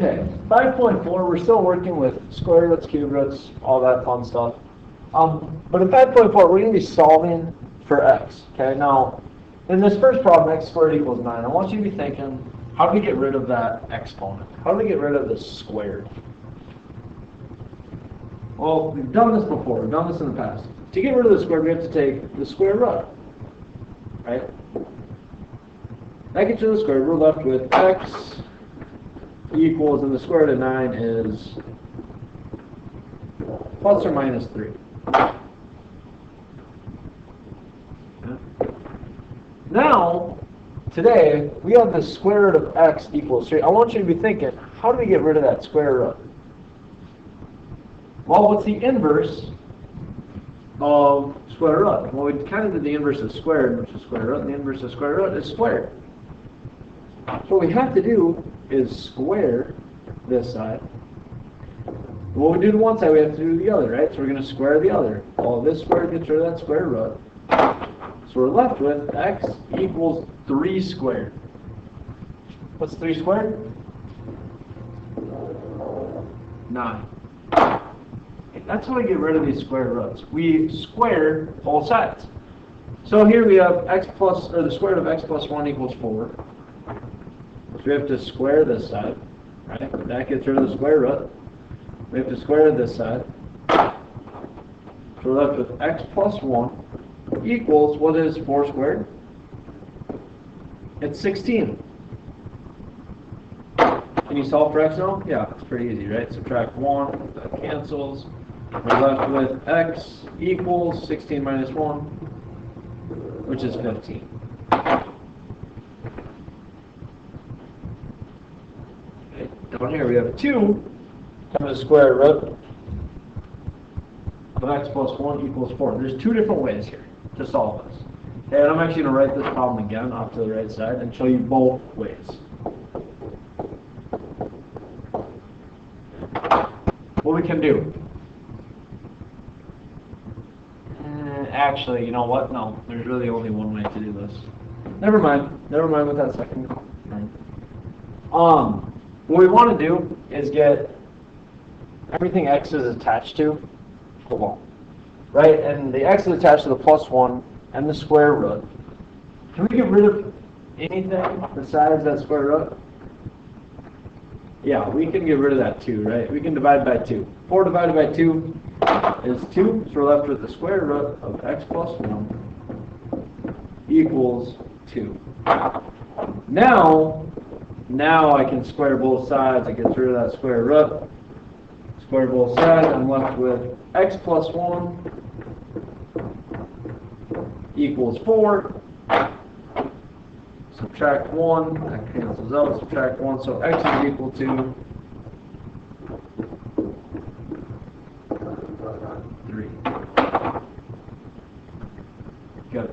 Okay, 5.4, we're still working with square roots, cube roots, all that fun stuff. But in 5.4, we're going to be solving for x. Okay, now, in this first problem, x squared equals 9. I want you to be thinking, how do we get rid of that exponent? How do we get rid of the squared? Well, we've done this before. We've done this in the past. To get rid of the squared, we have to take the square root, right? That gets rid of the squared. We're left with x equals, and the square root of 9 is plus or minus 3. Now, today, we have the square root of x equals 3. I want you to be thinking, how do we get rid of that square root? Well, what's the inverse of square root? Well, we kind of did the inverse of squared, which is square root, and the inverse of square root is squared. So what we have to do is square this side. What we do to one side, we have to do the other, right? So we're going to square the other. Well, this square gets rid of that square root. So we're left with x equals 3 squared. What's 3 squared? 9. That's how we get rid of these square roots. We square both sides. So here we have x plus, or the square root of x plus 1 equals 4. So we have to square this side, right? That gets rid of the square root. We have to square this side. So we're left with x plus 1 equals, what is 4 squared? It's 16. Can you solve for x now? Yeah, it's pretty easy, right? Subtract 1, that cancels. We're left with x equals 16 minus 1, which is 15. Okay. Down here we have 2 times the square root of x plus 1 equals 4. There's 2 different ways here to solve this. Okay, and I'm actually going to write this problem again off to the right side and show you both ways. What we can do. Actually, you know what? No, there's really only one way to do this. Never mind with that second. What we want to do is get everything x is attached to below. Right? And the x is attached to the plus 1 and the square root. Can we get rid of anything besides that square root? Yeah, we can get rid of that too, right? We can divide by 2. 4 divided by 2 is 2, so we're left with the square root of x plus 1 equals 2. Now I can square both sides. It gets rid of that square root. Square both sides. I'm left with x plus 1 equals 4. Subtract 1, that cancels out, subtract 1, so x is equal to 3. Good.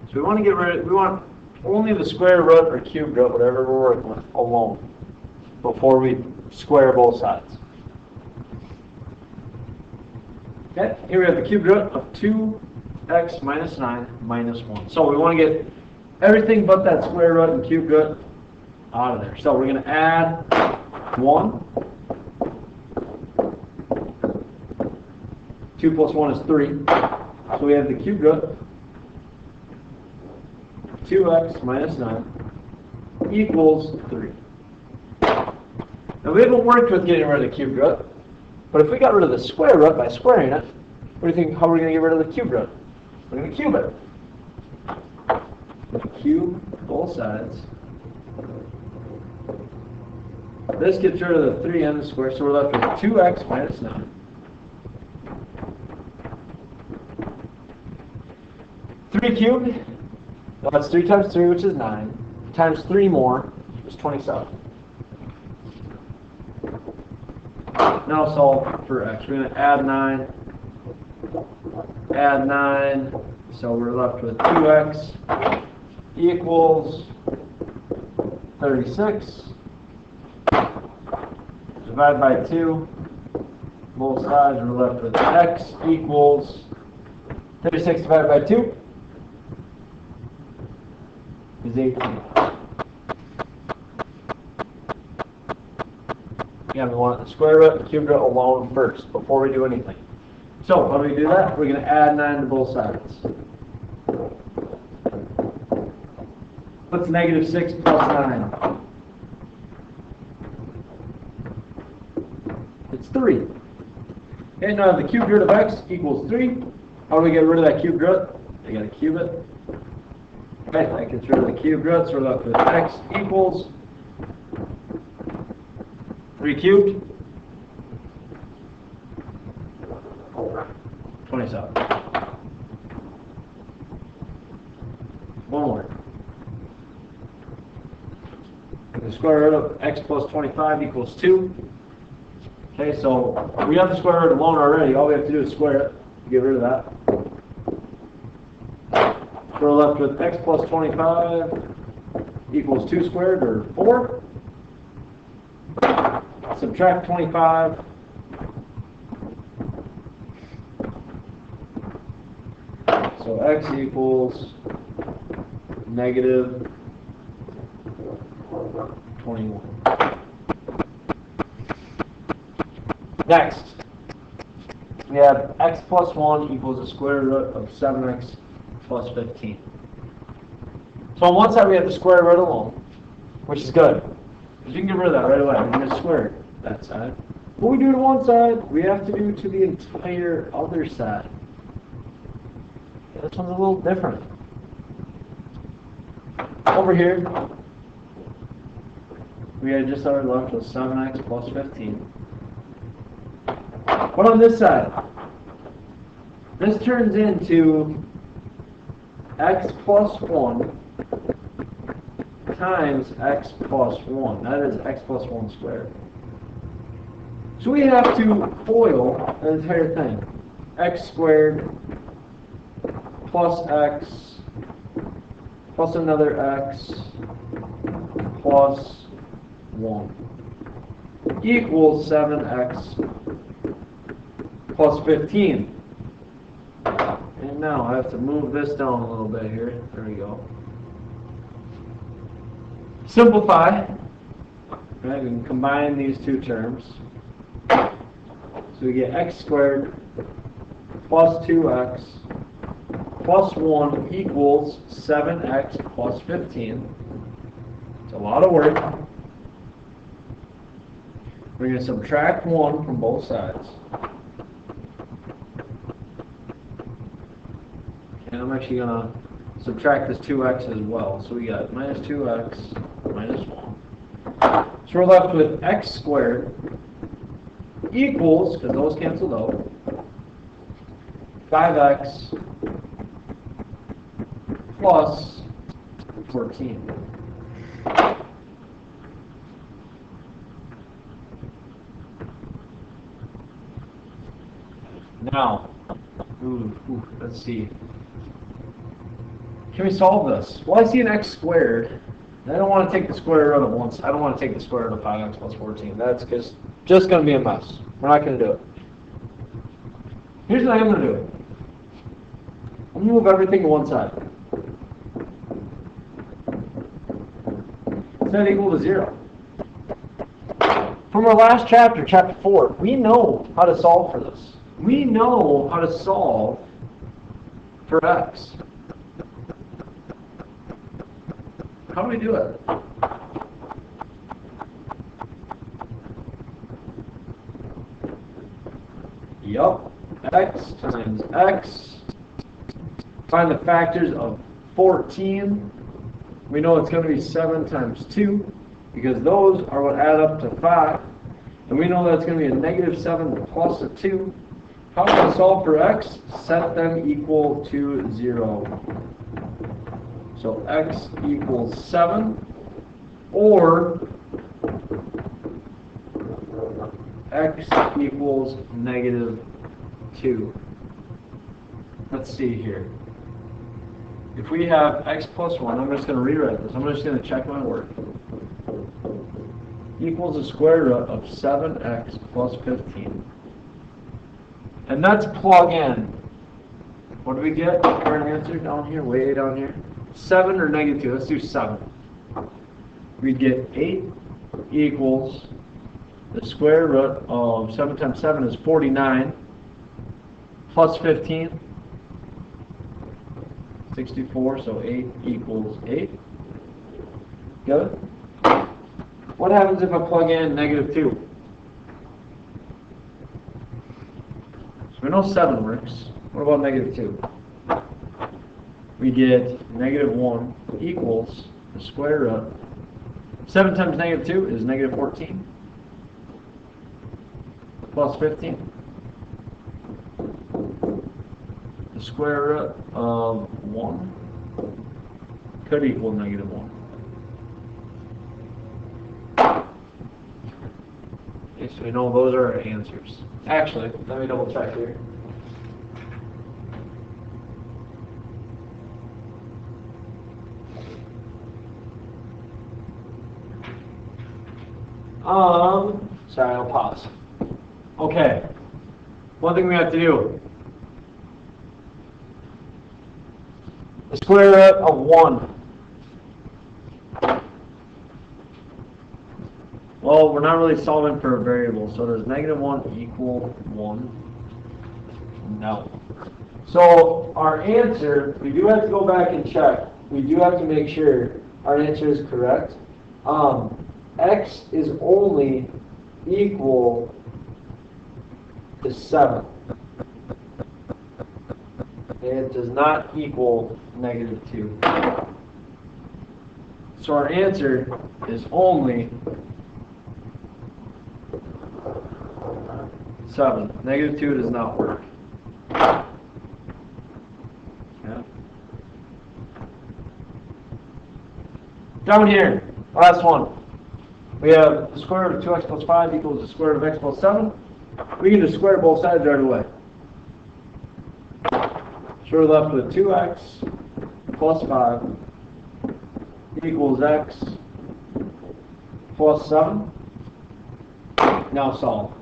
So we want to get rid of, we want only the square root or cube root, whatever we're working with, alone, before we square both sides. Okay, here we have the cube root of 2x minus 9 minus 1. So we want to get everything but that square root and cube root out of there. So we're going to add 1. 2 plus 1 is 3. So we have the cube root of 2x minus 9 equals 3. Now we haven't worked with getting rid of the cube root, but if we got rid of the square root by squaring it, what do you think, how are we going to get rid of the cube root? We're going to cube it. Cube both sides. This gets rid of the 3 and the square, so we're left with 2x minus 9. 3 cubed, well, that's 3 times 3, which is 9, times 3 more, which is 27. Now solve for x. We're going to add 9, so we're left with 2x equals 36. Divide by 2. Both sides, we're left with x equals 36 divided by 2 is 18. Again, we want the square root and cube root alone first before we do anything. So how do we do that? We're going to add 9 to both sides. What's negative 6 plus 9? It's 3. Okay, now the cubed root of x equals 3. How do we get rid of that cubed root? I got to cube it. Okay, that gets rid of the cubed root, so we're left with x equals 3 cubed. 27. One more. The square root of x plus 25 equals 2. Okay, so we have the square root alone already. All we have to do is square it to get rid of that. So we're left with x plus 25 equals 2 squared, or 4. Subtract 25. So x equals negative 21. Next, we have x plus 1 equals the square root of 7x plus 15. So on one side we have the square root alone, which is good. Because you can get rid of that right away. You can just square that side. What we do to one side, we have to do to the entire other side. Yeah, this one's a little different. Over here, we had just our left with 7x plus 15. But on this side, this turns into x plus 1 times x plus 1. That is x plus 1 squared. So we have to FOIL the entire thing. X squared plus x plus another x plus 1 equals 7x plus 15. And now I have to move this down a little bit here. There we go. Simplify. Right, we can combine these two terms. So we get x squared plus 2x plus 1 equals 7x plus 15. It's a lot of work. We're going to subtract 1 from both sides. And I'm actually going to subtract this 2x as well. So we got minus 2x minus 1. So we're left with x squared equals, because those canceled out, 5x plus 14. Now, let's see. Can we solve this? Well, I see an x squared. And I don't want to take the square root of once. I don't want to take the square root of 5x plus 14. That's just going to be a mess. We're not going to do it. Here's what I am going to do. I'm going to move everything to one side. Set equal to 0. From our last chapter, chapter 4, we know how to solve for this. We know how to solve for x. How do we do it? Yup. X times x. Find the factors of 14. We know it's going to be 7 times 2, because those are what add up to 5. And we know that's going to be a negative 7 plus a 2. How do we solve for x? Set them equal to 0. So x equals 7, or x equals negative 2. Let's see here. If we have x plus 1, I'm just going to rewrite this. I'm just going to check my work. Equals the square root of 7x plus 15. And let's plug in. What do we get for an answer down here? Way down here. 7 or negative 2? Let's do 7. We get 8 equals the square root of 7 times 7 is 49, plus 15, 64, so 8 equals 8. Got it? What happens if I plug in negative 2? So we know 7 works. What about negative 2? We get negative 1 equals the square root. 7 times negative 2 is negative 14, plus 15. The square root of 1 could equal negative 1. Okay, so we know those are our answers. Actually, let me double check here. Sorry, I'll pause. Okay. One thing we have to do. The square root of 1. Well, we're not really solving for a variable, so does negative 1 equal 1? No. So our answer, we do have to go back and check. We do have to make sure our answer is correct. X is only equal to 7. It does not equal negative 2. So our answer is only 7. Negative 2 does not work. Yeah. Down here, last one. We have the square root of 2x plus 5 equals the square root of x plus 7. We can just square both sides right away. So we're left with 2x plus 5 equals x plus 7. Now solve.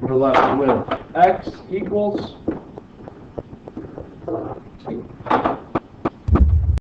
We're left with x equals 2.